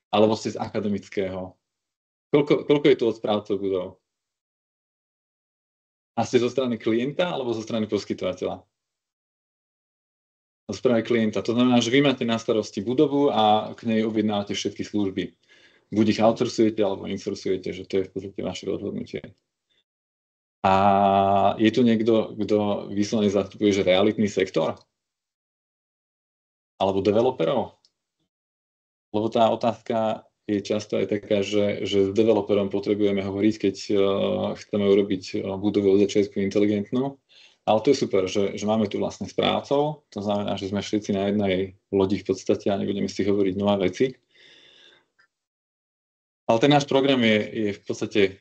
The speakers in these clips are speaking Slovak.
Alebo ste z akademického? Koľko je tu od správcov budov? A ste zo strany klienta alebo zo strany poskytovateľa? Zo strany klienta. To znamená, že vy máte na starosti budovu a k nej objednávate všetky služby. Buď ich outsourcujete alebo insourcujete, že to je v podstate vaše rozhodnutie. A je tu niekto, kto vyslovene zastupuje, že realitný sektor? Alebo developerov? Lebo tá otázka je často aj taká, že s developerom potrebujeme hovoriť, keď chceme urobiť budovu od začiatku inteligentnú. Ale to je super, že máme tu vlastne správcov, to znamená, že sme všetci na jednej lodi v podstate a nebudeme si hovoriť nové veci. Ale ten náš program je v podstate,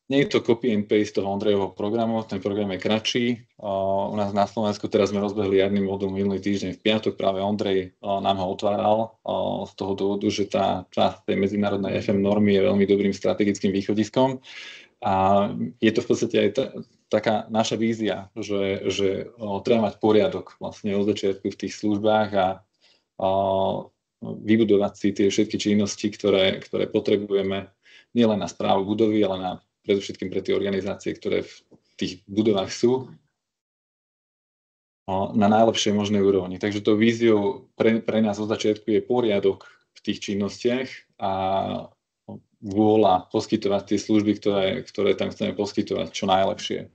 nie je to copy and paste toho Ondrejovho programu, ten program je kratší. U nás na Slovensku teraz sme rozbehli jarný modul minulý týždeň v piatok, práve Ondrej nám ho otváral z toho dôvodu, že tá časť tej medzinárodnej FM normy je veľmi dobrým strategickým východiskom. A je to v podstate aj taká naša vízia, že treba mať poriadok vlastne od začiatku v tých službách a vybudovať si tie všetky činnosti, ktoré potrebujeme nielen na správu budovy, ale predovšetkým pre tie organizácie, ktoré v tých budovách sú, na najlepšej možnej úrovni. Takže tou víziou pre nás od začiatku je poriadok v tých činnostiach a vôľa poskytovať tie služby, ktoré tam chceme poskytovať čo najlepšie.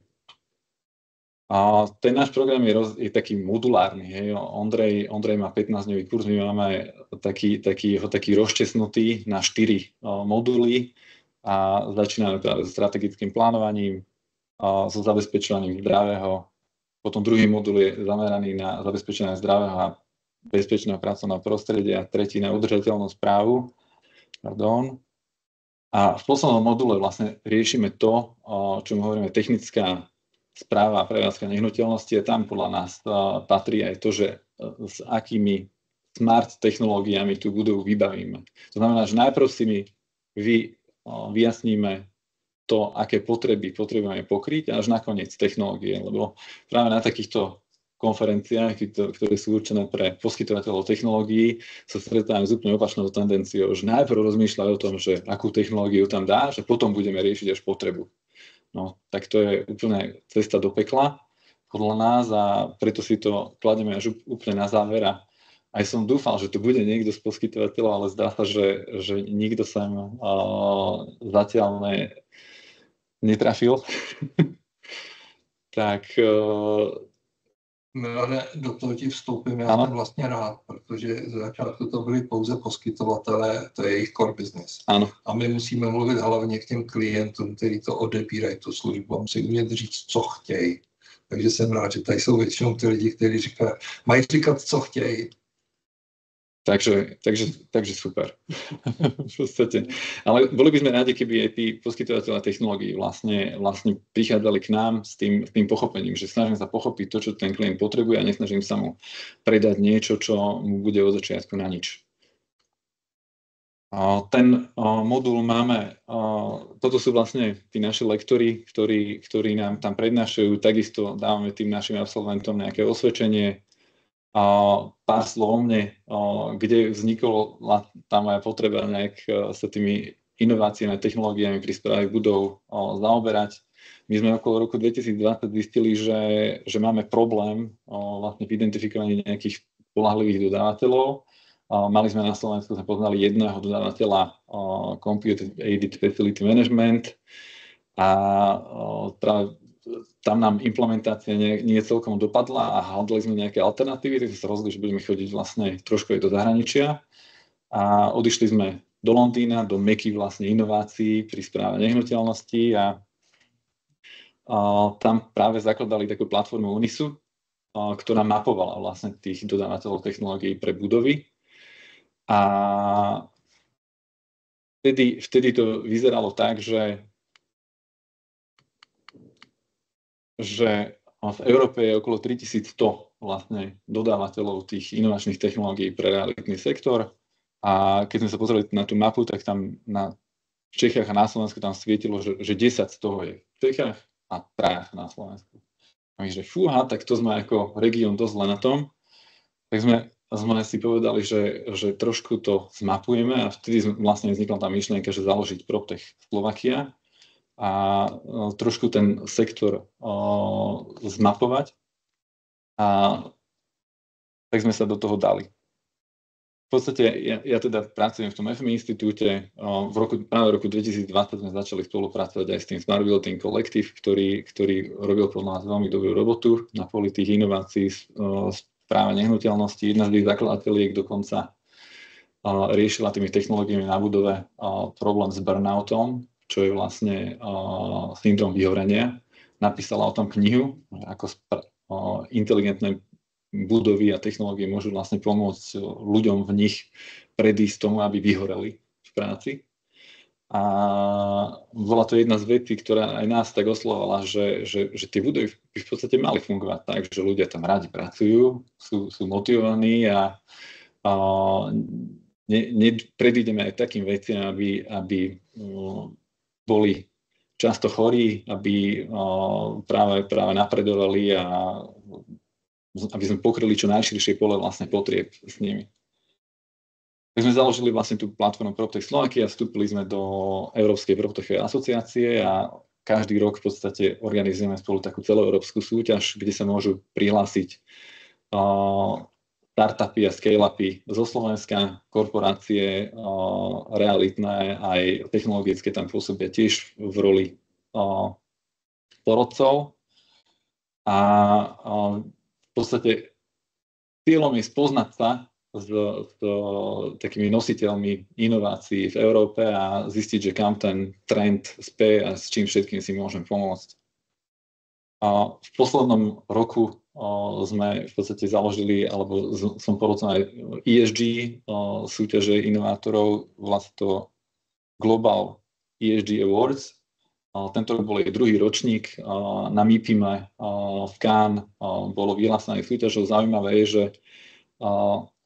A ten náš program je taký modulárny. Hej. Ondrej má 15-dňový kurz, my máme taký rozčesnutý na 4 moduly a začíname práve so strategickým plánovaním, so zabezpečovaním zdravého. Potom druhý modul je zameraný na zabezpečenie zdravého a bezpečného pracovného prostredia, tretí na udržateľnú správu. A v poslednom module vlastne riešime to, čo hovoríme technická správa a prevádzka nehnuteľnosti. A tam podľa nás patrí aj to, že s akými smart technológiami tú budovu vybavíme. To znamená, že najprv si my vyjasníme to, aké potreby potrebujeme pokryť a až nakoniec technológie. Lebo práve na takýchto konferenciách, ktoré sú určené pre poskytovateľov technológií, sa stretáme s úplne opačnou tendenciou, že najprv rozmýšľajú o tom, že akú technológiu tam dá, že potom budeme riešiť až potrebu. No, tak to je úplne cesta do pekla podľa nás a preto si to kladieme až úplne na záver. A aj som dúfal, že tu bude niekto z poskytovateľov, ale zdá sa, že nikto sa zatiaľ netrafil. Tak... Milane, do toho ti vstoupím, já jsem vlastně rád, protože z začátku to byli pouze poskytovatelé, to je jejich core business. Ano. A my musíme mluvit hlavně k těm klientům, kteří to odebírají, tu službu, a musí umět říct, co chtějí. Takže jsem rád, že tady jsou většinou ty lidi, kteří mají říkat, co chtějí. Takže super. V podstate. Ale boli by sme rádi, keby aj tí poskytovateľa technológií vlastne prichádzali k nám s tým pochopením, že snažím sa pochopiť to, čo ten klient potrebuje a nesnažím sa mu predať niečo, čo mu bude od začiatku na nič. Ten modul máme, toto sú vlastne tí naši lektori, ktorí nám tam prednášajú, takisto dávame tým našim absolventom nejaké osvedčenie, pár slov mne, kde vznikla tá moja potreba nejak sa tými inováciami a technológiami pri správe budov zaoberať. My sme okolo roku 2020 zistili, že máme problém vlastne v identifikovaní nejakých spoľahlivých dodávateľov. Mali sme na Slovensku, sme poznali jedného dodávateľa Computer Aided Facility Management a práve tam nám implementácia nie celkom dopadla a hľadali sme nejaké alternatívy, tak sme sa rozhodli, že budeme chodiť vlastne trošku aj do zahraničia a odišli sme do Londýna, do meky vlastne inovácií pri správe nehnuteľností a tam práve zakladali takú platformu Unisu, ktorá mapovala vlastne tých dodávateľov technológií pre budovy a vtedy to vyzeralo tak, že v Európe je okolo 3100 vlastne dodávateľov tých inovačných technológií pre realitný sektor a keď sme sa pozreli na tú mapu, tak tam v Čechách a na Slovensku tam svietilo, že 10 z toho je v Čechách a 3 na Slovensku. A my, že fúha, tak to sme ako región dosť zle na tom. Tak sme sme si povedali, že trošku to zmapujeme a vtedy vlastne vznikla tá myšlienka, že založiť PropTech Slovakia a trošku ten sektor zmapovať. A tak sme sa do toho dali. V podstate ja teda pracujem v tom FMI inštitúte. Práve v roku 2020 sme začali spolupracovať aj s tým Smart Building Collective, ktorý robil podľa nás veľmi dobrú robotu na poli tých inovácií práve nehnuteľnosti. Jedna z tých zakladateľiek dokonca riešila tými technológiami na budove problém s burnoutom, čo je vlastne syndrom vyhorenia. Napísala o tom knihu, ako inteligentné budovy a technológie môžu vlastne pomôcť ľuďom v nich predísť tomu, aby vyhoreli v práci. A bola to jedna z vecí, ktorá aj nás tak oslovovala, že tie budovy by v podstate mali fungovať tak, že ľudia tam rádi pracujú, sú motivovaní a predídeme aj takým veciam, aby boli často chorí, aby práve napredovali a aby sme pokryli čo najširšie pole vlastne potrieb s nimi. Tak sme založili vlastne tú platformu PropTech Slovakia, vstúpili sme do Európskej PropTechovej asociácie a každý rok v podstate organizujeme spolu takú celoeurópsku súťaž, kde sa môžu prihlásiť startupy a scale-upy zo Slovenska, korporácie realitné aj technologické tam pôsobia tiež v roli porodcov. A v podstate cieľom je spoznať sa s takými nositeľmi inovácií v Európe a zistiť, že kam ten trend spie a s čím všetkým si môžem pomôcť. A v poslednom roku sme v podstate založili, alebo som porodcom aj ESG súťaže inovátorov, vlastne to Global ESG Awards. Tento rok bol aj druhý ročník na MIPIME v Cannes, bolo vyhlásené súťažou. Zaujímavé je, že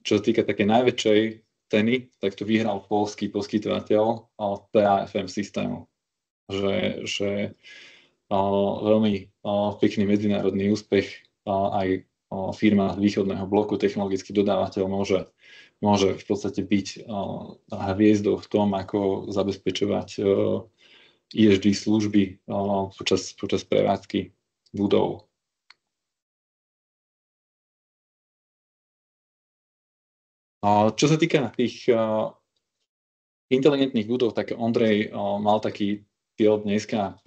čo sa týka také najväčšej ceny, tak to vyhral poľský poskytovateľ TAFM systému. Že veľmi pekný medzinárodný úspech, aj firma z východného bloku, technologický dodávateľ môže v podstate byť hviezdou v tom, ako zabezpečovať ESG služby počas prevádzky budov. Čo sa týka tých inteligentných budov, tak Ondrej mal taký cieľ dneska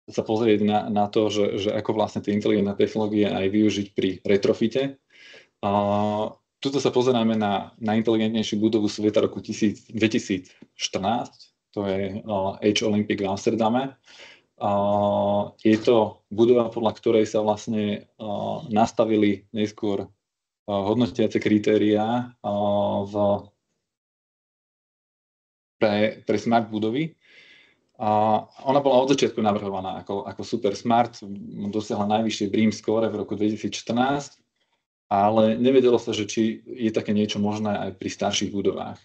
sa pozrieť na to, že ako vlastne tie inteligentné technológie aj využiť pri retrofite. Tuto sa pozeráme na inteligentnejšiu budovu sveta roku 2014. To je Age Olympic v Amsterdame. Je to budova, podľa ktorej sa vlastne nastavili neskôr hodnotiace kritériá pre smart budovy. Ona bola od začiatku navrhovaná ako super smart, dosiahla najvyššie BREEAM score v roku 2014, ale nevedelo sa, že či je také niečo možné aj pri starších budovách.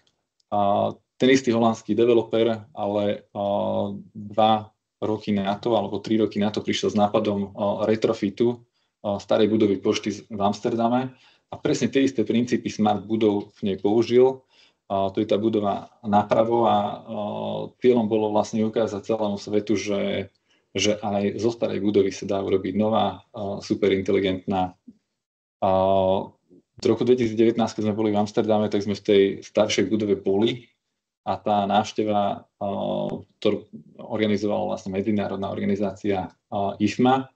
Ten istý holandský developer, ale 2 roky na to, alebo 3 roky na to prišiel s nápadom retrofitu starej budovy pošty v Amsterdame a presne tie isté princípy smart budov v nej použil. To je tá budova napravo a cieľom bolo vlastne ukázať celému svetu, že aj zo starej budovy sa dá urobiť nová, superinteligentná. V roku 2019, keď sme boli v Amsterdame, tak sme v tej staršej budove boli a tá návšteva, ktorú organizovala vlastne medzinárodná organizácia IFMA,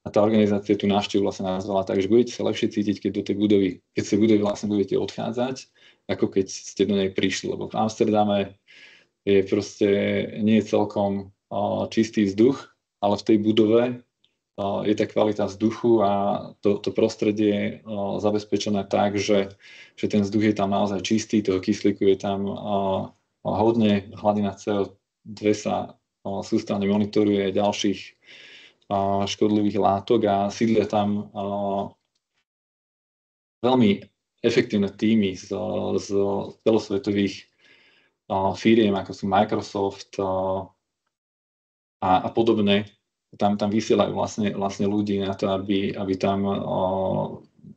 a tá organizácia tú návštevu vlastne nazvala tak, že budete sa lepšie cítiť, keď z tej budovy vlastne budete odchádzať, ako keď ste do nej prišli, lebo v Amsterdame je proste nie je celkom čistý vzduch, ale v tej budove je tá kvalita vzduchu a to prostredie je zabezpečené tak, že ten vzduch je tam naozaj čistý, toho kyslíku je tam hodne, hladina CO2 sa sústavne monitoruje, ďalších škodlivých látok a sídlia tam veľmi efektívne týmy z celosvetových firiem, ako sú Microsoft a podobne. Tam vysielajú vlastne ľudí na to, aby tam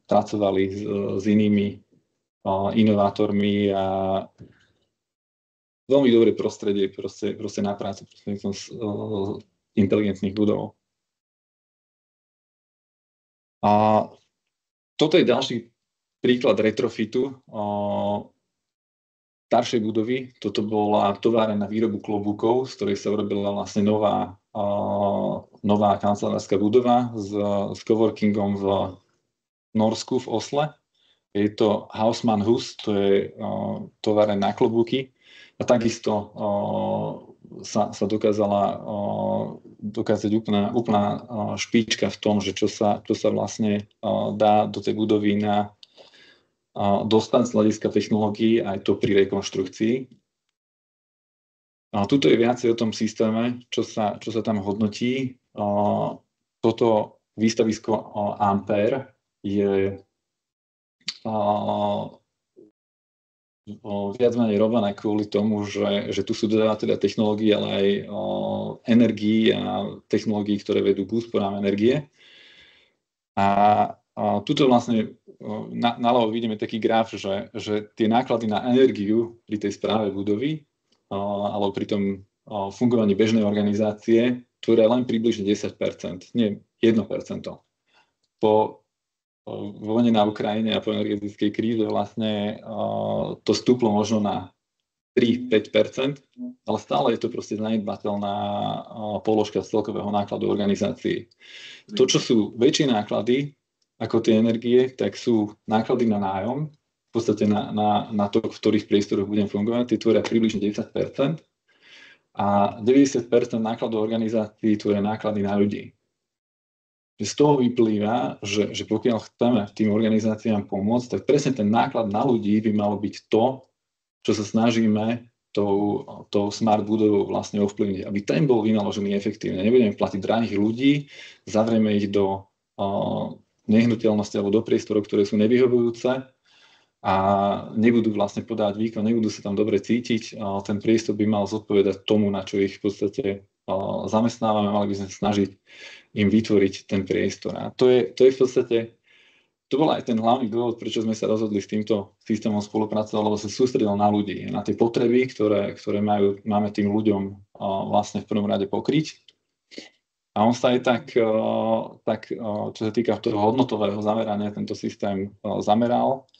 pracovali s inými inovátormi a veľmi dobré prostredie proste na prácu inteligentných budov. A toto je ďalší príklad retrofitu staršej budovy. Toto bola továreň na výrobu klobúkov, z ktorej sa urobila vlastne nová kancelárska budova s coworkingom v Norsku, v Osle. Je to Haussmann Hus, to je továreň na klobúky. A takisto sa dokázať úplná špička v tom, že čo sa vlastne dá do tej budovy dostať z hľadiska technológií, aj to pri rekonštrukcii. Tuto je viacej o tom systéme, čo sa tam hodnotí. Toto výstavisko Ampere je viac menej robené kvôli tomu, že tu sú dodávateľia technológií, ale aj energií a technológií, ktoré vedú k úsporám energie. A tuto vlastne naľavo vidíme taký graf, že tie náklady na energiu pri tej správe budovy alebo pri tom fungovaní bežnej organizácie tvoria len približne 10%, nie 1%. Po vojne na Ukrajine a po energetickej kríze vlastne to stúplo možno na 3-5%, ale stále je to proste zanedbateľná položka z celkového nákladu organizácií. To, čo sú väčšie náklady ako tie energie, tak sú náklady na nájom, v podstate na to, v ktorých priestoroch budem fungovať, tie tvoria približne 10%. A 90% nákladov organizácií tvoria náklady na ľudí. Z toho vyplýva, že pokiaľ chceme tým organizáciám pomôcť, tak presne ten náklad na ľudí by malo byť to, čo sa snažíme tou smart budovou vlastne ovplyvniť, aby ten bol vynaložený efektívne. Nebudeme platiť drahých ľudí, zavrieme ich do nehnuteľnosti alebo do priestorov, ktoré sú nevyhovujúce a nebudú vlastne podávať výkon, nebudú sa tam dobre cítiť. Ten priestor by mal zodpovedať tomu, na čo ich v podstate zamestnávame, mali by sme snažiť im vytvoriť ten priestor. A to je v podstate, to bol aj ten hlavný dôvod, prečo sme sa rozhodli s týmto systémom spolupracovať, lebo sa sústredil na ľudí, na tie potreby, ktoré máme tým ľuďom vlastne v prvom rade pokryť. A on sa aj tak, čo sa týka toho hodnotového zamerania, tento systém zameral.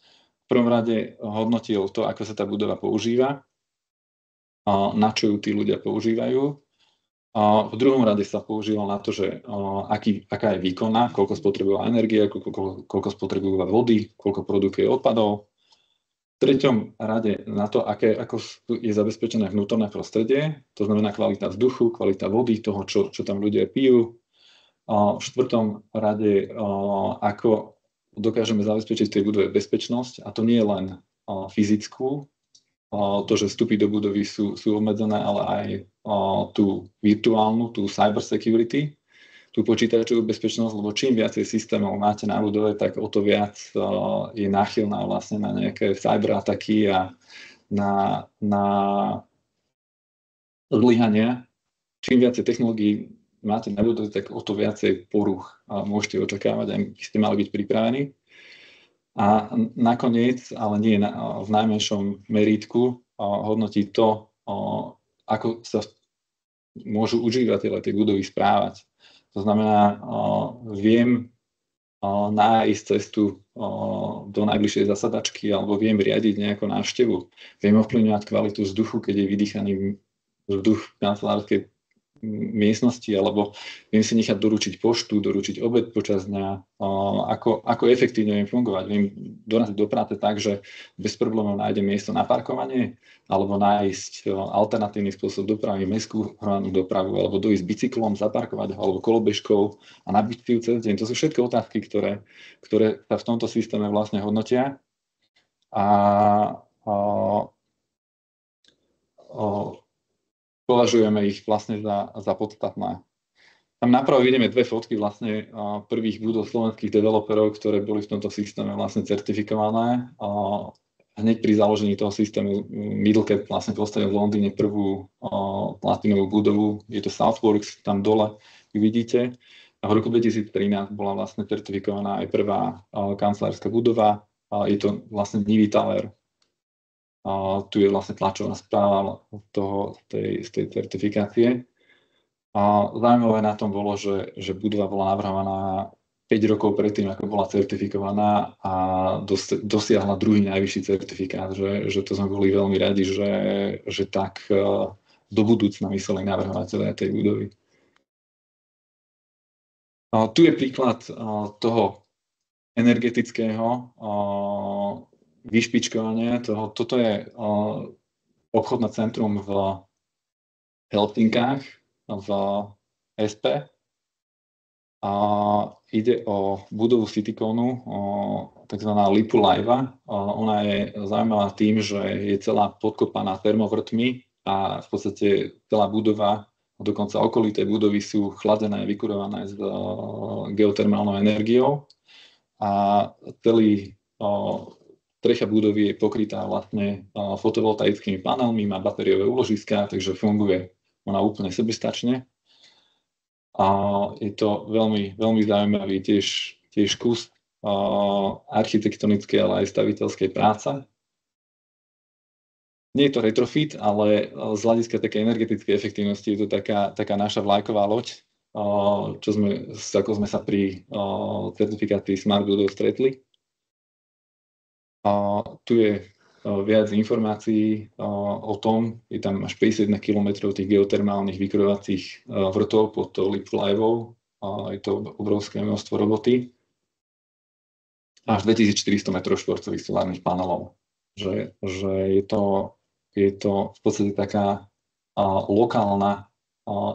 V prvom rade hodnotil to, ako sa tá budova používa, na čo ju tí ľudia používajú. V druhom rade sa používalo na to, že aká je výkonná, koľko spotrebuje energie, koľko spotrebuje vody, koľko produkuje odpadov. V treťom rade na to, ako je zabezpečené vnútorné prostredie, to znamená kvalita vzduchu, kvalita vody, toho, čo tam ľudia pijú. V štvrtom rade, ako dokážeme zabezpečiť tej budove bezpečnosť, a to nie je len fyzickú, to, že vstupy do budovy sú obmedzené, ale aj tú virtuálnu, tú cyber security, tú počítačovú bezpečnosť, lebo čím viacej systémov máte na budove, tak o to viac je náchylná vlastne na nejaké cyberataky a na zlyhania. Čím viacej technológií máte na budove, tak o to viacej poruch môžete očakávať a ste mali byť pripravení. A nakoniec, ale nie v najmenšom merítku, hodnotí to, ako sa môžu užívateľe tej budovy správať. To znamená, viem nájsť cestu do najbližšej zasadačky alebo viem riadiť nejakú návštevu. Viem ovplyvňovať kvalitu vzduchu, keď je vydýchaný vzduch v kancelárskej miestnosti, alebo viem si nechať doručiť poštu, doručiť obed počas dňa, ako efektívne viem fungovať. Viem doraziť do práce tak, že bez problémov nájdem miesto na parkovanie, alebo nájsť alternatívny spôsob dopravy, mestskú hromadnú dopravu, alebo dojsť bicyklom, zaparkovať ho, alebo kolobežkou a nabiť si ju cez deň. To sú všetko otázky, ktoré sa v tomto systéme vlastne hodnotia. Považujeme ich vlastne za podstatné. Tam napravo vidíme dve fotky vlastne prvých budov slovenských developerov, ktoré boli v tomto systéme vlastne certifikované. Hneď pri založení toho systému Middlecap vlastne postavil v Londýne prvú platinovú budovu. Je to Southworks, tam dole ju vidíte. v roku 2013 bola vlastne certifikovaná aj prvá kancelárska budova. Je to vlastne Nivy Tower. Tu je vlastne tlačová správa z tej certifikácie. Zaujímavé na tom bolo, že budova bola navrhovaná 5 rokov predtým, ako bola certifikovaná a dosiahla druhý najvyšší certifikát, že to sme boli veľmi radi, že tak do budúcna mysleli navrhovateľia tej budovy. Tu je príklad toho energetického vyšpičkovania. Toto je obchodné centrum v Helsinkách, v SP. Ide o budovu Cityconu, takzvaná Lippulaiva. Ona je zaujímavá tým, že je celá podkopaná termovrtmi a v podstate celá budova, dokonca okolité budovy sú chladené, vykurované s geotermálnou energiou a strecha budovy je pokrytá vlastne fotovoltaickými panelmi, má batériové úložiská, takže funguje ona úplne sebestačne. A je to veľmi, veľmi zaujímavý tiež kus architektonickej, ale aj staviteľskej práce. Nie je to retrofit, ale z hľadiska takej energetickej efektívnosti je to taká naša vlajková loď, ako sme sa pri certifikácii Smart budov stretli. Tu je viac informácií o tom, je tam až 51 km tých geotermálnych vykurovacích vrtov pod tou Lippulaivou, je to obrovské množstvo roboty. Až 2400 m2 solárnych panelov. Že je to v podstate taká lokálna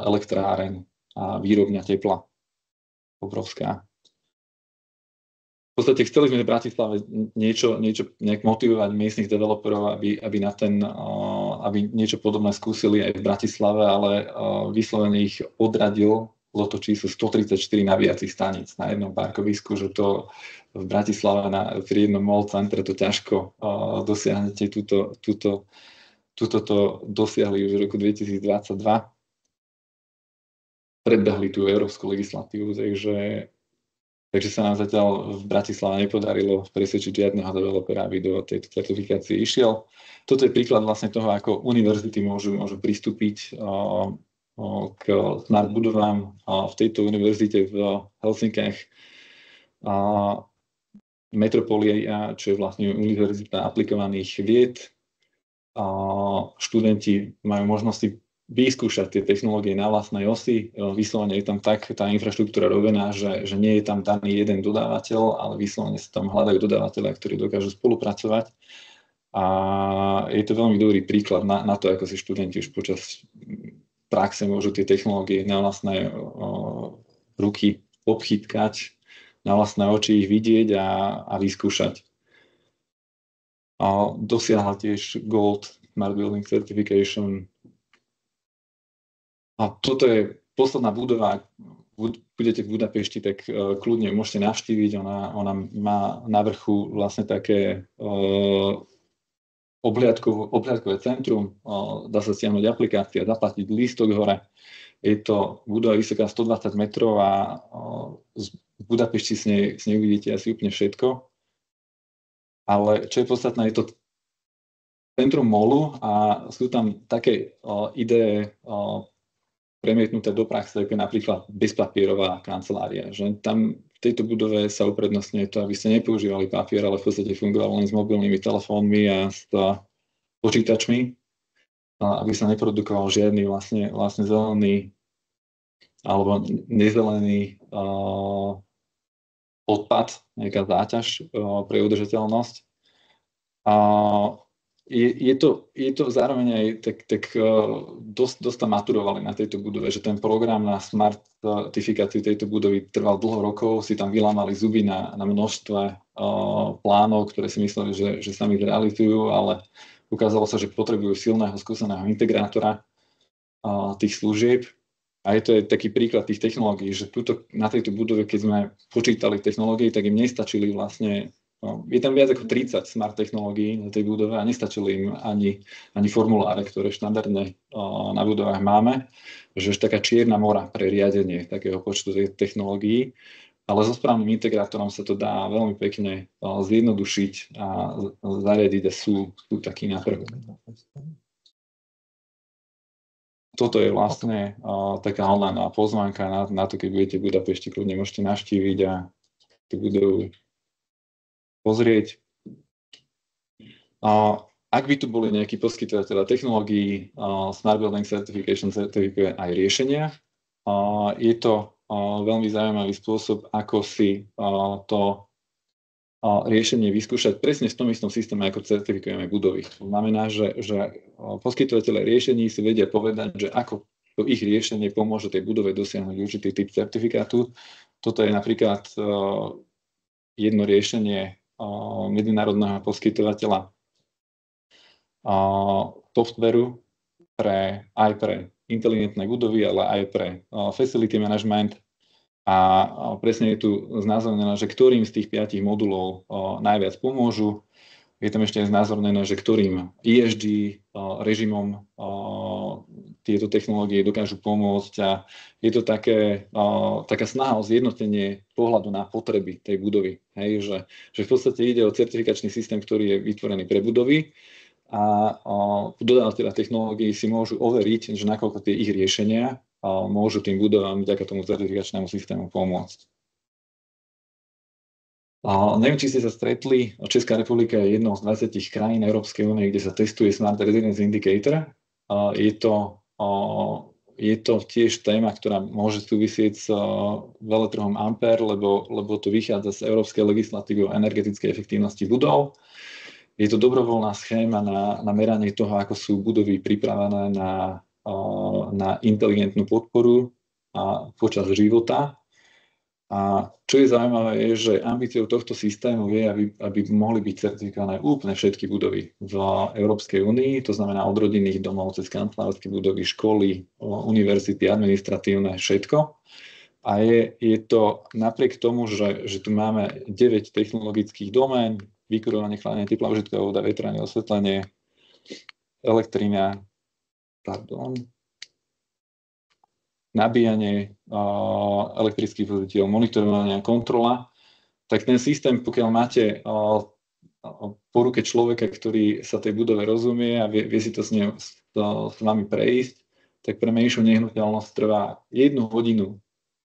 elektráreň a výrobňa tepla. Obrovská. V podstate chceli sme v Bratislave nejak motivovať miestnych developerov, aby niečo podobné skúsili aj v Bratislave, ale vyslovene ich odradilo to číslo 134 nabíjacích staníc na jednom parkovisku, že to v Bratislave pri jednom mall centre to ťažko dosiahnete. Tuto to dosiahli už v roku 2022. Predbehli tú európsku legislatívu, takže sa nám zatiaľ v Bratislave nepodarilo presvedčiť žiadneho developera, aby do tejto certifikácie išiel. Toto je príklad vlastne toho, ako univerzity môžu pristúpiť k smart budovám. V tejto univerzite v Helsinkách Metropolia, čo je vlastne univerzita aplikovaných vied. Študenti majú možnosti vyskúšať tie technológie na vlastnej osi. Vyslovene je tam tak tá infraštruktúra robená, že nie je tam daný jeden dodávateľ, ale vyslovene sa tam hľadajú dodávateľia, ktorí dokážu spolupracovať. A je to veľmi dobrý príklad na to, ako si študenti už počas praxe môžu tie technológie na vlastné ruky obchytkať, na vlastné oči ich vidieť a vyskúšať. Dosiahla tiež Gold Smart Building Certification. A toto je posledná budova. Ak budete v Budapešti, tak kľudne môžete navštíviť. Ona má na vrchu vlastne také obhliadkové centrum. Dá sa stiahnuť aplikácia, zaplatiť lístok hore. Je to budova vysoká 120 metrov a z Budapešti s nej uvidíte asi úplne všetko. Ale čo je podstatné, je to centrum molu a sú tam také ideje premietnuté do praxe, ako napríklad bezpapierová kancelária. Že tam v tejto budove sa uprednostňuje to, aby ste nepoužívali papier, ale v podstate fungovalo len s mobilnými telefónmi a s počítačmi, aby sa neprodukoval žiadny vlastne zelený alebo nezelený odpad, nejaká záťaž pre udržateľnosť. Je to zároveň aj tak dosť tam maturovali na tejto budove, že ten program na smart certifikáciu tejto budovy trval dlho rokov, si tam vylámali zuby na množstve plánov, ktoré si mysleli, že sami zrealizujú, ale ukázalo sa, že potrebujú silného, skúseného integrátora tých služieb. A je to aj taký príklad tých technológií, že na tejto budove, keď sme počítali technológie, tak im nestačili vlastne je tam viac ako 30 smart technológií na tej budove a nestačili im ani formuláre, ktoré štandardne na budovách máme, že už taká čierna mora pre riadenie takého počtu technológií, ale so správnym integrátorom sa to dá veľmi pekne zjednodušiť a zariadiť a sú takí na trhu. Toto je vlastne taká online pozvánka na to, keď budete v Budapešti, kľudne môžete navštíviť a tú budovu pozrieť. Ak by tu boli nejakí poskytovateľa technológií, Smart Building Certification certifikuje aj riešenia. Je to veľmi zaujímavý spôsob, ako si to riešenie vyskúšať presne v tom istom systéme, ako certifikujeme budovy. To znamená, že poskytovateľe riešení si vedia povedať, že ako to ich riešenie pomôže tej budove dosiahnuť určitý typ certifikátu. Toto je napríklad jedno riešenie medzinárodného poskytovateľa softveru aj pre inteligentné budovy, ale aj pre facility management. A presne je tu znázornené, že ktorým z tých 5 modulov najviac pomôžu. Je tam ešte aj znázornené, že ktorým ESG režimom tieto technológie dokážu pomôcť. A je to taká snaha o zjednotenie pohľadu na potreby tej budovy. Hej, že v podstate ide o certifikačný systém, ktorý je vytvorený pre budovy a dodávateľa technológií si môžu overiť, že nakoľko tie ich riešenia môžu tým budovám vďaka tomu certifikačnému systému pomôcť. Neviem, či ste sa stretli, Česká republika je jednou z 20 krajín Európskej únie, kde sa testuje Smart Residence Indicator. Je to tiež téma, ktorá môže súvisieť s veletrhom Ampere, lebo to vychádza z európskej legislatívy o energetickej efektívnosti budov. Je to dobrovoľná schéma na meranie toho, ako sú budovy pripravené na inteligentnú podporu počas života. A čo je zaujímavé, je, že ambíciou tohto systému je, aby mohli byť certifikované úplne všetky budovy v Európskej únii, to znamená od rodinných domov cez kancelárske budovy, školy, univerzity, administratívne, všetko. A je to napriek tomu, že tu máme 9 technologických domén, vykurovanie, chladenie, teplá užitková voda, vetranie, osvetlenie, elektrina, nabíjanie elektrických vozidiel, monitorovanie a kontrola, tak ten systém, pokiaľ máte po ruke človeka, ktorý sa tej budove rozumie a vie si to s vami prejsť, tak pre menšiu nehnuteľnosť trvá 1 hodinu,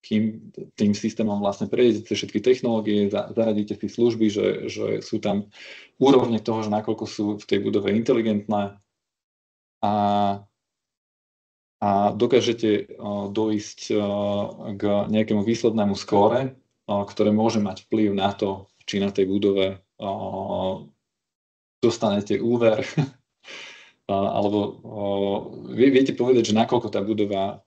kým tým systémom vlastne prejdete všetky technológie, zaradíte si služby, že sú tam úrovne toho, že nakoľko sú v tej budove inteligentné a dokážete dojsť k nejakému výslednému skóre, ktoré môže mať vplyv na to, či na tej budove dostanete úver, alebo viete povedať, že nakoľko tá budova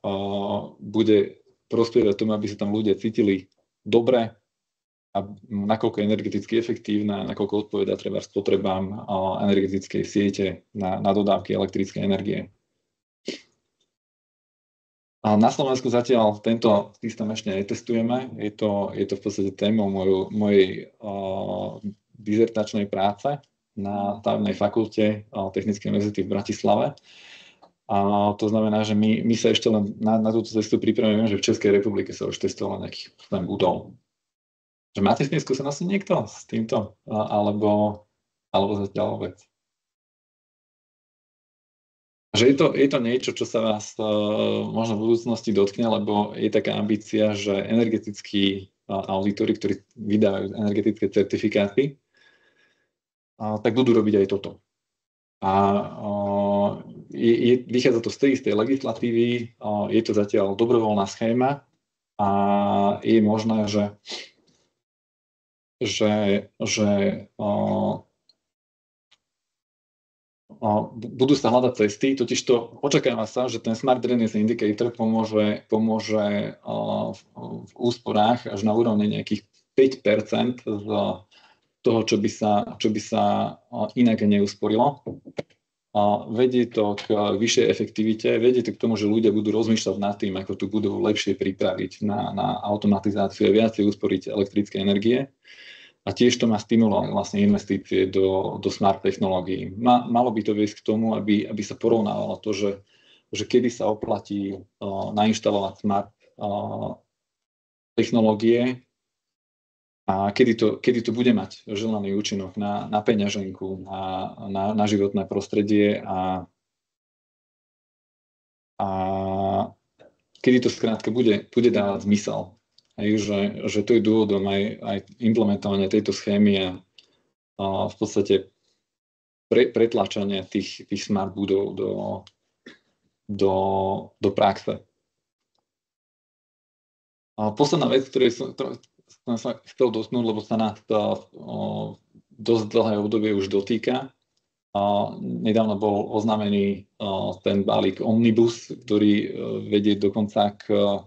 bude prospievať tomu, aby sa tam ľudia cítili dobre a nakoľko je energeticky efektívna, nakoľko odpovedá treba spotrebám energetickej siete na dodávky elektrickej energie. A na Slovensku zatiaľ tento systém ešte netestujeme. Je to v podstate témou mojej dizertačnej práce na stavebnej fakulte Technickej univerzity v Bratislave. A to znamená, že my sa ešte len na túto cestu pripravujeme, že v Českej republike sa už testovalo nejakých budov. Že máte s tým skúsenosti niekto s týmto? Alebo zatiaľ vôbec? Že je to niečo, čo sa vás možno v budúcnosti dotkne, lebo je taká ambícia, že energetickí auditori, ktorí vydávajú energetické certifikáty, tak budú robiť aj toto. A vychádza to z tej istej legislatívy, je to zatiaľ dobrovoľná schéma a je možné, že budú sa hľadať cesty, totižto očakáva sa, že ten Smart Readiness Indicator pomôže v úsporách až na úrovni nejakých 5% z toho, čo by sa inak neusporilo. Vedie to k vyššej efektivite, vedie to k tomu, že ľudia budú rozmýšľať nad tým, ako tu budú lepšie pripraviť na automatizáciu a viacej usporiť elektrické energie. A tiež to má stimulovať vlastne investície do smart technológií. Malo by to viesť k tomu, aby sa porovnávalo to, že kedy sa oplatí nainštalovať smart technológie a kedy to bude mať želaný účinok na peňaženku, na životné prostredie a kedy to skrátka bude dávať zmysel. Že to je dôvodom aj implementovania tejto schémy a v podstate pretlačania tých smart budov do praxe. A posledná vec, ktorej som sa chcel dotknúť, lebo sa nás dosť dlhé obdobie už dotýka. Nedávno bol oznámený ten balík Omnibus, ktorý vedie dokonca k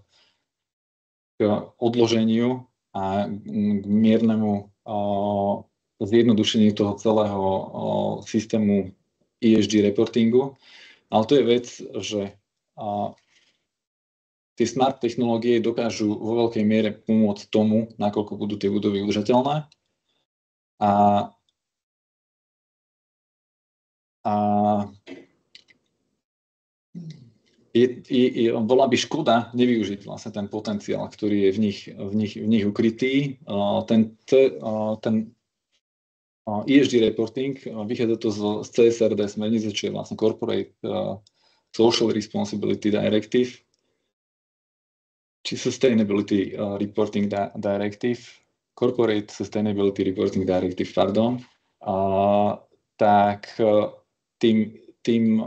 odloženiu a k miernemu zjednodušeniu toho celého systému ESG reportingu. Ale to je vec, že tie smart technológie dokážu vo veľkej miere pomôcť tomu, nakoľko budú tie budovy udržateľné. Bola by škoda nevyužiť vlastne ten potenciál, ktorý je v nich ukrytý. Ten ESG reporting, vychádza to z CSRD smernice, čo je vlastne Corporate Social Responsibility Directive, či Sustainability Reporting Directive, Corporate Sustainability Reporting Directive, pardon. Tak tým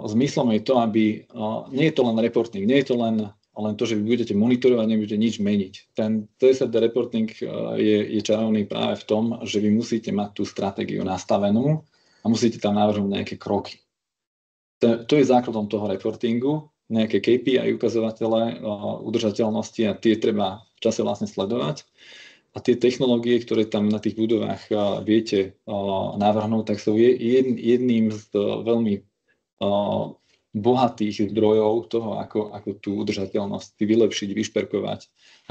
zmyslom je to, aby nie je to len reporting, nie je to len to, že vy budete monitorovať, nebudete nič meniť. Ten CSRD reporting je čarovný práve v tom, že vy musíte mať tú stratégiu nastavenú a musíte tam navrhnúť nejaké kroky. To je základom toho reportingu, nejaké KPI ukazovatele udržateľnosti a tie treba v čase vlastne sledovať. A tie technológie, ktoré tam na tých budovách viete navrhnúť, tak sú jedným z veľmi bohatých zdrojov toho, ako tú udržateľnosť vylepšiť, vyšperkovať,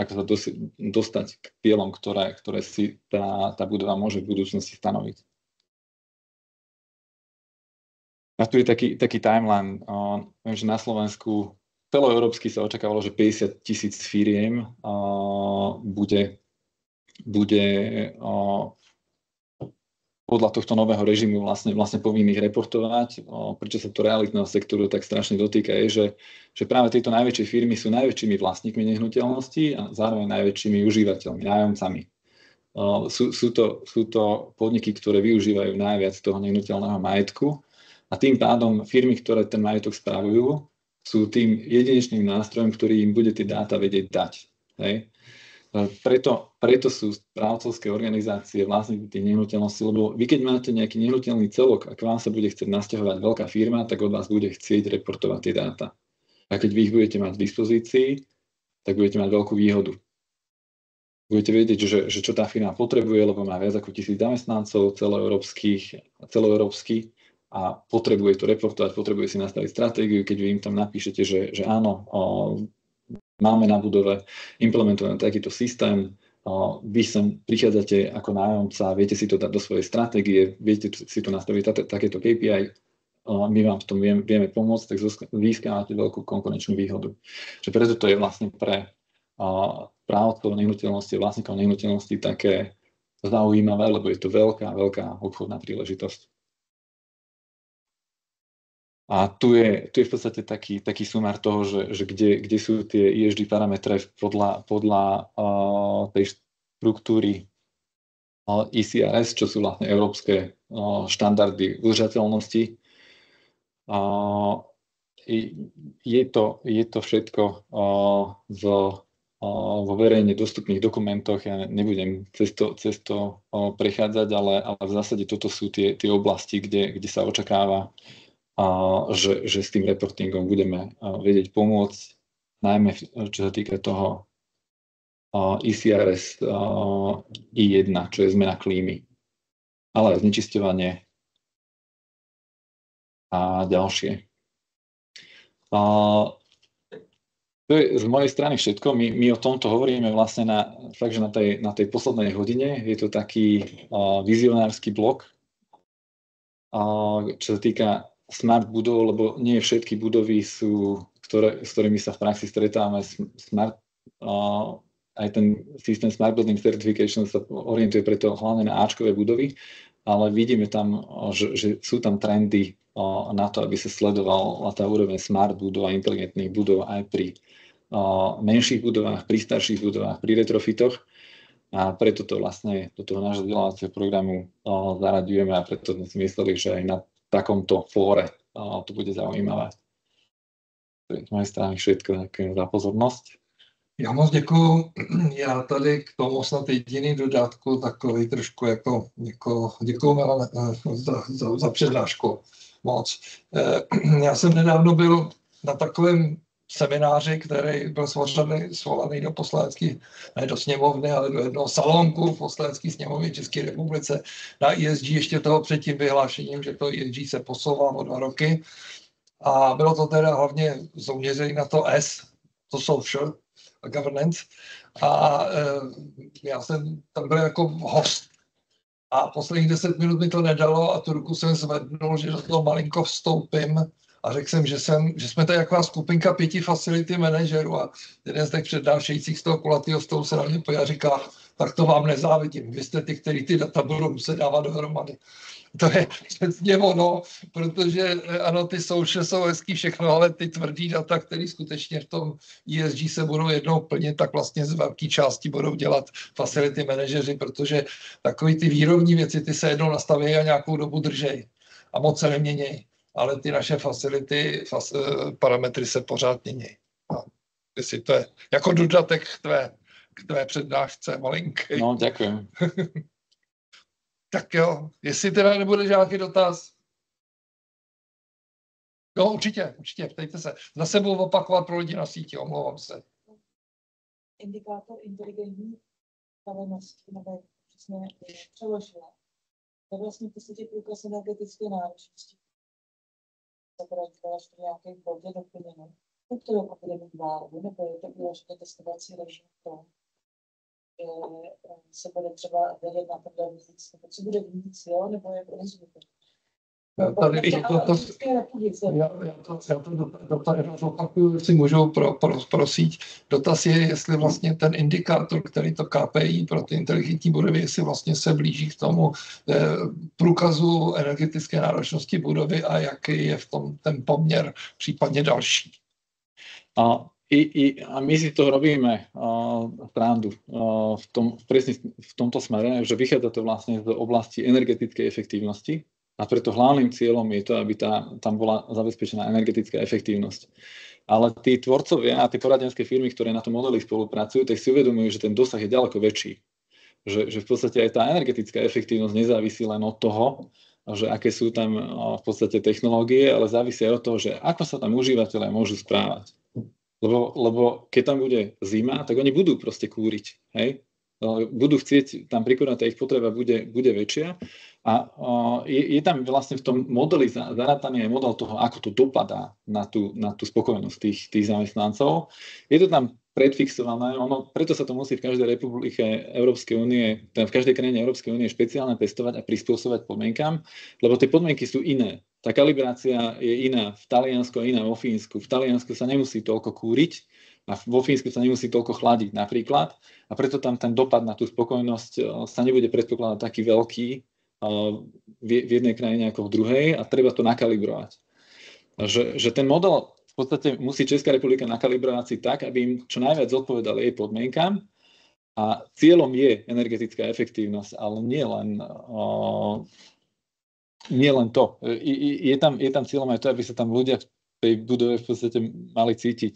ako sa dostať k cieľom, ktoré si tá budova môže v budúcnosti stanoviť. A tu je taký timeline. Viem, že na Slovensku celoeurópsky sa očakávalo, že 50 000 firiem bude podľa tohto nového režimu vlastne povinných reportovať. Prečo sa to realitného sektoru tak strašne dotýka, je, že práve tieto najväčšie firmy sú najväčšími vlastníkmi nehnuteľností a zároveň najväčšími užívateľmi, nájomcami. Sú to podniky, ktoré využívajú najviac toho nehnuteľného majetku a tým pádom firmy, ktoré ten majetok spravujú, sú tým jedinečným nástrojom, ktorý im bude tie dáta vedieť dať. Hej? Preto sú správcovské organizácie vlastníky tých nehnuteľností, lebo vy keď máte nejaký nehnuteľný celok a k vám sa bude chcieť nasťahovať veľká firma, tak od vás bude chcieť reportovať tie dáta. A keď vy ich budete mať v dispozícii, tak budete mať veľkú výhodu. Budete vedieť, že čo tá firma potrebuje, lebo má viac ako 1000 zamestnancov celoeurópsky a potrebuje to reportovať, potrebuje si nastaviť stratégiu, keď vy im tam napíšete, že áno, máme na budove implementovaný takýto systém, vy sem prichádzate ako nájomca, viete si to dať do svojej stratégie, viete si to nastaviť takéto KPI, my vám v tom vieme pomôcť, tak získavate veľkú konkurenčnú výhodu. Čiže preto to je vlastne pre správcov nehnuteľnosti, vlastníkov nehnuteľnosti také zaujímavé, lebo je to veľká obchodná príležitosť. A tu je v podstate taký sumár toho, že kde sú tie ESG parametre podľa tej štruktúry ECRS, čo sú vlastne európske štandardy udržateľnosti. Je to všetko vo verejne dostupných dokumentoch. Ja nebudem cez to prechádzať, ale v zásade toto sú tie oblasti, kde sa očakáva, že s tým reportingom budeme vedieť pomôcť, najmä čo sa týka toho ECRS I1, čo je zmena klímy, ale aj znečisťovanie a ďalšie. To je z mojej strany všetko. My o tomto hovoríme vlastne fakt, že na tej poslednej hodine. Je to taký vizionársky blok, čo sa týka smart budov, lebo nie všetky budovy sú, s ktorými sa v praxi stretávame, smart. Aj ten systém Smart Building Certification sa orientuje preto hlavne na áčkové budovy, ale vidíme tam, že sú tam trendy na to, aby sa sledovala tá úroveň smart budov a inteligentných budov aj pri menších budovách, pri starších budovách, pri retrofitoch. A preto to vlastne do toho nášho vzdelávacieho programu zaraďujeme a preto sme si mysleli, že aj na takomto fóre to bude zaujímavé. To je z mojej strany všetko. Ďakujem za pozornosť. Já moc děkuju. Já tady k tomu snad jediný dodatku, takový trošku jako děkuju Milane za přednášku moc. Já jsem nedávno byl na takovém semináři, který byl svolaný do poslanecké, ne do sněmovny, ale do jednoho salonku v poslanecké sněmovně České republice na ESG, ještě toho před tím vyhlášením, že to ESG se posouvá o 2 roky. A bylo to teda hlavně zaměřené na to S, to social a governance. A já jsem tam byl jako host. A posledních 10 minut mi to nedalo a tu ruku jsem zvednul, že do toho malinko vstoupím a řekl jsem, že jsme tady taková skupinka 5 facility manažerů a jeden z těch přednášejících z toho kulatého stolu se na mě pojď a říká, tak to vám nezávidím, vy jste ty, který ty data budou muset dávat dohromady. To je přesně ono, protože ano, ty social jsou hezký všechno, ale ty tvrdý data, které skutečně v tom ESG se budou jednou plnit, tak vlastně z velké části budou dělat facility manažeři, protože takový ty výrobní věci, ty se jednou nastaví a nějakou dobu držej a moc se neměnějí. Ale ty naše facility, parametry se pořád mění. Jestli to je jako dodatek k tvé přednášce malinký. No, děkuji. Tak jo, jestli teda nebude žádný dotaz. Jo, určitě, ptejte se. Zase budu opakovat pro lidi na síti, omlouvám se. Indikátor inteligentní stavenosti, nebo přesně přeložila. To je vlastně v podstatě průkaz energetické náročnosti. Zapracovat v nějaké bodě doplněno. U kterého bude mít váhu, nebo je to vyloženě testovací režim v tom, že se bude třeba vědět na tohle víc, nebo co bude víc, jo, nebo je to nezbytné. Já to opakuju, jestli můžu prosít. Dotaz je, jestli vlastně ten indikátor, který to KPI pro ty inteligentní budovy, jestli vlastně se blíží k tomu průkazu energetické náročnosti budovy a jaký je v tom ten poměr, případně další. A my si to robíme srandu presne v tomto smere, že vychádza to vlastne z oblasti energetickej efektívnosti a preto hlavným cieľom je to, aby tam bola zabezpečená energetická efektívnosť. Ale tí tvorcovia a tie poradenské firmy, ktoré na tom modeli spolupracujú, tak si uvedomujú, že ten dosah je ďaleko väčší. Že v podstate aj tá energetická efektívnosť nezávisí len od toho, že aké sú tam v podstate technológie, ale závisí aj od toho, že ako sa tam užívateľia môžu správať. Lebo keď tam bude zima, tak oni budú proste kúriť, hej? Budú chcieť, tam prikonatá ich potreba bude väčšia a je tam vlastne v tom modeli zarátaný aj model toho, ako to dopadá na tú spokojnosť tých zamestnancov. Je to tam predfixované, preto sa to musí v každej republike Európskej únie, v každej krajine Európskej únie špeciálne testovať a prispôsobať podmienkam, lebo tie podmienky sú iné. Tá kalibrácia je iná v Taliansku a iná vo Fínsku. V Taliansku sa nemusí toľko kúriť a vo Fínsku sa nemusí toľko chladiť napríklad a preto tam ten dopad na tú spokojnosť sa nebude predpokladať taký veľký v jednej krajine ako v druhej a treba to nakalibrovať. Že ten model v podstate musí Česká republika nakalibrovať si tak, aby im čo najviac zodpovedal jej podmienkam a cieľom je energetická efektívnosť, ale nie len to. Je tam cieľom aj to, aby sa tam ľudia v tej budove v podstate mali cítiť,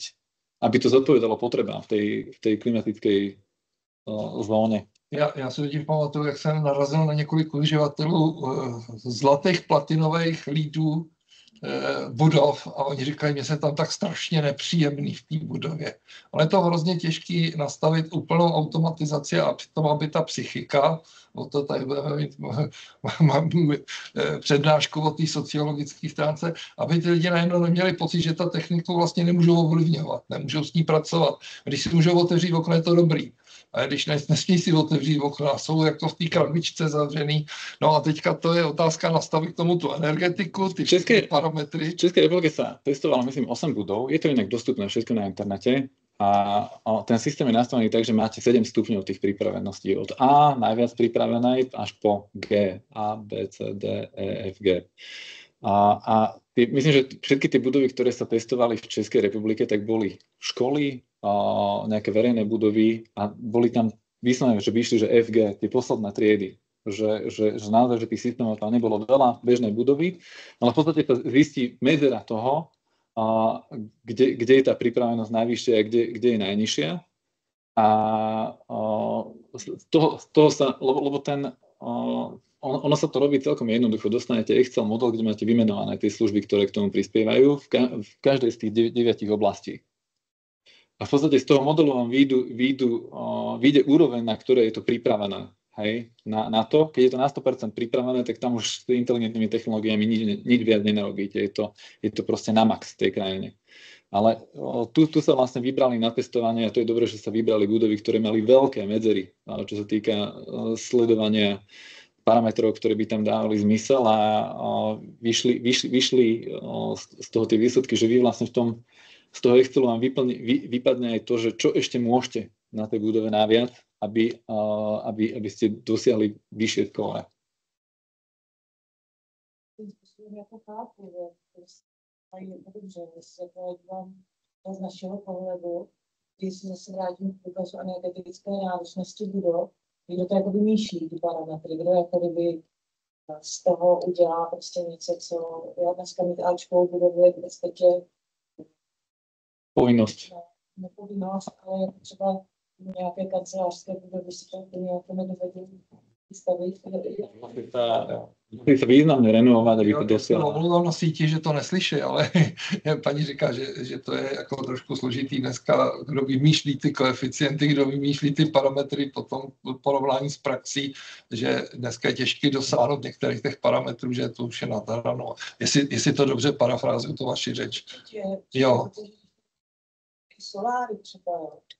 aby to zodpovedalo potrebám v tej klimatickej zóne. Já si totiž pamatuju, jak jsem narazil na několik uživatelů zlatých platinových lídů budov a oni říkají, mně se tam tak strašně nepříjemný v té budově. Ale je to hrozně těžké nastavit úplnou automatizaci a přitom, aby ta psychika o to tady budeme mít přednášku o té sociologické stránce, aby ty lidi najednou neměli pocit, že ta techniku vlastně nemůžou ovlivňovat, nemůžou s ní pracovat. Když si můžou otevřít okno, je to dobrý. A když nesmí si otevřít okna, jsou jako v té krabičce zavřený. No a teďka to je otázka nastavit k tomu tu energetiku, ty všechny parametry. V Českej republike sa testovalo, myslím, 8 budov. Je to inak dostupné všetko na internete. A ten systém je nastavený tak, že máte 7 stupňov tých pripraveností. Od A najviac pripravenej až po G. A, B, C, D, E, F, G. Myslím, že všetky tie budovy, ktoré sa testovali v Českej republike, tak boli školy, nejaké verejné budovy a boli tam vyslovene, že vyšli, že FG, tie posledné triedy. Že naozaj, že tých systémov tam nebolo veľa, bežnej budovy, ale v podstate sa zistí medzera toho, kde je tá pripravenosť najvyššia a kde je najnižšia. A z toho sa, lebo ono sa to robí celkom jednoducho. Dostanete Excel model, kde máte vymenované tie služby, ktoré k tomu prispievajú v každej z tých 9 oblastí. A v podstate z toho modelu vám vyjde úroveň, na ktorej je to pripravené. Hej, na to, keď je to na 100% pripravené, tak tam už s inteligentnými technológiami nič viac nenarobíte. Je to proste na max v tej krajine. Ale tu sa vlastne vybrali na testovanie a to je dobré, že sa vybrali budovy, ktoré mali veľké medzery, čo sa týka sledovania parametrov, ktoré by tam dávali zmysel a vyšli z toho tie výsledky, že vy vlastne z toho Excelu vám vypadne aj to, že čo ešte môžete na tej budove naviac, aby ste dosiahli vyššie skóre. Jako chápu, že je to dobře, že se vám z našeho pohledu, když se zase vrátím k důkazu energetické náročnosti budov, kdo to jako vymýšlí ty parametry, kdo jako kdyby z toho udělá prostě něco, co já dneska mít Ačkou budovu je v podstatě povinnosť. Nepovinnosť, ale jako třeba nějaké kancelářské budovy si to úplně jako nedovedí vystavit. Musí sa významne renovovať, aby to dosiahlo. Mluvám na síti, že to neslyší, ale paní říká, že to je jako trošku složitý dneska, kdo vymýšlí ty koeficienty, kdo vymýšlí ty parametry, potom porovnání s praxí, že dneska je těžké dosáhnout některých těch parametrů, že to už je nadarano. Jestli to dobře parafrázuju, to vaši řeč. Jo. Soláry třeba,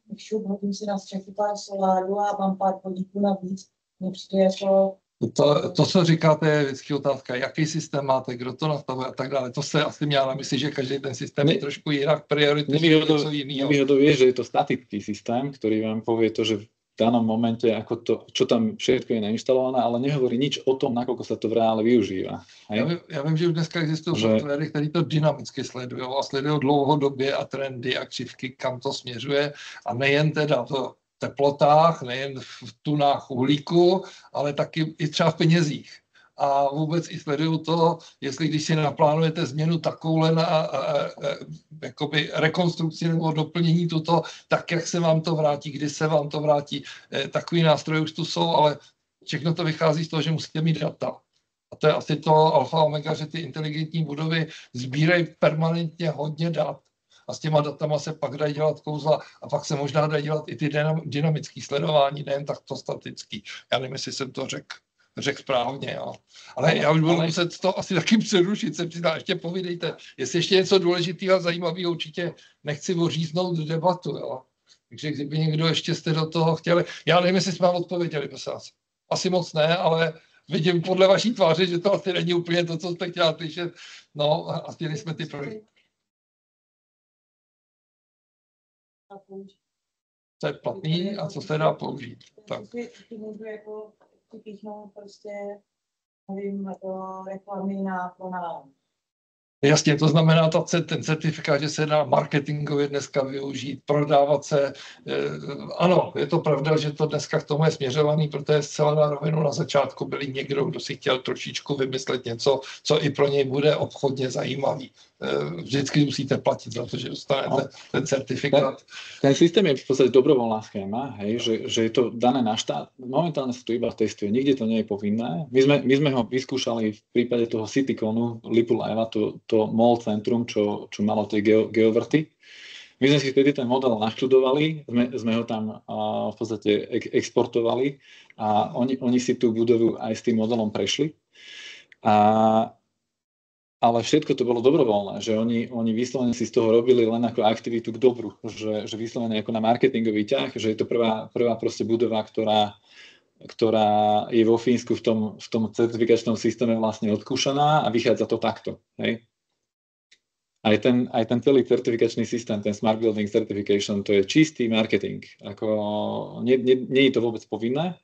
když hodím si na střechy pár soláru a mám pár vodíků navíc, mně přijde jako... To, co říkáte, je vždycky otázka, jaký systém máte, kdo to nastavuje a tak dále. To se asi měla na mysli, že každý ten systém je trošku jinak, priority něco jiného. Nevýhodou je, že je to statický systém, ktorý vám povie to, že v danom momente, ako to, čo tam všetko je nainštalované, ale nehovorí nič o tom, nakoľko sa to v reále využíva. Já vím, že už dneska existují softwary, které to dynamicky sledují a sledují dlouhodobě a trendy a křivky, kam to směřuje a nejen teda to teplotách, nejen v tunách uhlíku, ale taky i třeba v penězích. A vůbec i sledují to, jestli když si naplánujete změnu takovouhle na jakoby rekonstrukci nebo doplnění tuto, tak jak se vám to vrátí, kdy se vám to vrátí. Takový nástroje už tu jsou, ale všechno to vychází z toho, že musíte mít data. A to je asi to alfa omega, že ty inteligentní budovy sbírají permanentně hodně dat. A s těma datama se pak dají dělat kouzla a pak se možná dají dělat i ty dynamické sledování, nejen takto statický. Já nevím, jestli jsem to řekl správně, jo. Ale já už budu muset to asi taky přerušit, se přiznám. Ještě povídejte, jestli ještě něco důležitého a zajímavého, určitě nechci oříznout debatu, jo. Takže kdyby někdo ještě jste do toho chtěli, já nevím, jestli jsme vám odpověděli, prosím vás. Asi moc ne, ale vidím podle vaší tváře, že to asi není úplně to, co jste chtěla slyšet. No, asi nejsme ty první. Co je platný a co se dá použít. Tak. Ty můžu jako vypíchnout prostě, nevím, jako reklamy na pronám. Jasně, to znamená ten certifikát, že se dá marketingově dneska využít, prodávat se. Ano, je to pravda, že to dneska k tomu je směřovaný, protože zcela na rovinu na začátku byli někdo, kdo si chtěl trošičku vymyslet něco, co i pro něj bude obchodně zajímavý. Vždycky musíte platit za to, že dostanete ten certifikát. Ten systém je v podstate dobrovoľná schéma, hej, že je to dané na štát. Momentálne sa to iba testuje, nikde to nie je povinné. My sme ho vyskúšali v prípade toho CityConu, Lippulaiva, to mall centrum, čo malo tie geovrty. My sme si vtedy ten model naštudovali, sme ho tam v podstate exportovali a oni si tú budovu aj s tým modelom prešli. Ale všetko to bolo dobrovoľné, že oni vyslovene si z toho robili len ako aktivitu k dobru, že vyslovene ako na marketingový ťah, že je to prvá proste budova, ktorá je vo Fínsku v tom certifikačnom systéme vlastne odskúšaná a vychádza to takto. Hej? Aj ten celý certifikačný systém, ten Smart Building Certification, to je čistý marketing. Nie je to vôbec povinné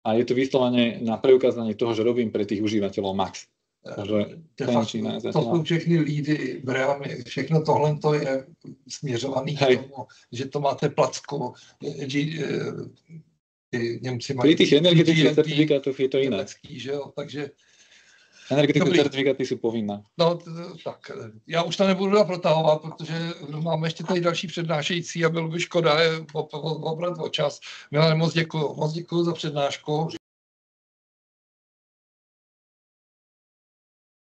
a je to vyslovene na preukázanie toho, že robím pre tých užívateľov max. To jsou všechny lídy, brámy, všechno tohle to je směřovaný k tomu, že to máte placko. Němci mají pri tých energetických certifikátoch je to iné. Takže energetické certifikáty jsou povinné. No tak, já už to nebudu protahovat, protože máme ještě tady další přednášející a bylo by škoda obrat o čas. Milane, moc děkuju za přednášku.